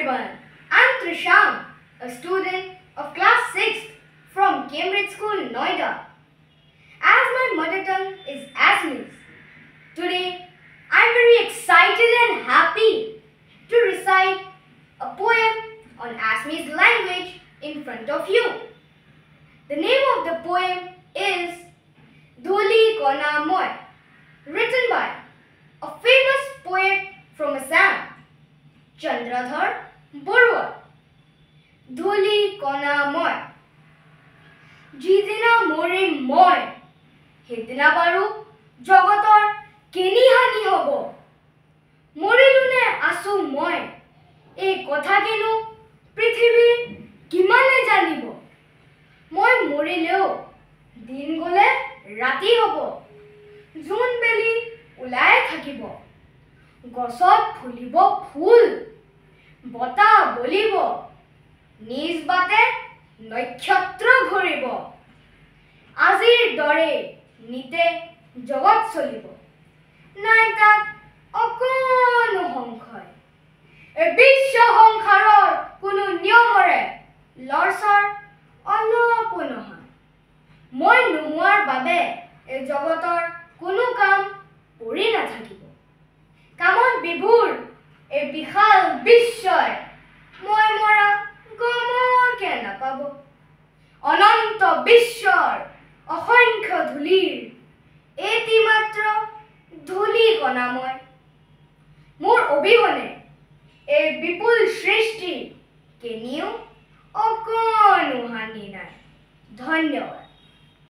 everyone. I'm Trisham, a student of class 6th from Cambridge School, Noida. As my mother tongue is Assamese, today I'm very excited and happy to recite a poem on Assamese language in front of you. The name of the poem is Dholi Kona Moi, written by a famous poet from Assam, Chandradhar Barua. Dholi Kona Moi. Jidina more moi, Hidina baru jogotor keni hani hobo. Morilune asu moi, ei kotha kenu prithibir kimane janibo. Moi morileo din gole rati hobo. Jun beli ulai thakibo. Gosot phulibo phul. Bota bolibo. Niz bate নক্ষত্র ঘুরিব আজিৰ দৰে নিতে জগত চলিব নাই তাত অকণো সংশয় এই বিশ্ব সংসাৰৰ কোনো নিয়মৰে লৰচৰ অলপো নহয় মই নোহোৱাৰ বাবে এই জগতৰ কোনো কাম পৰি নাথাকিব কামত বিভুৰ এই বিশাল বিশ্বই মই মৰা গমকে নাপাব অনন্ত বিশ্বৰ অসংখ্য ধূলিৰ এটি মাত্ৰ ধূলি কণা মই মোৰ অবিহনে এই বিপুল সৃষ্টি কেনিও অকণো হানি নাই ধন্যবাদ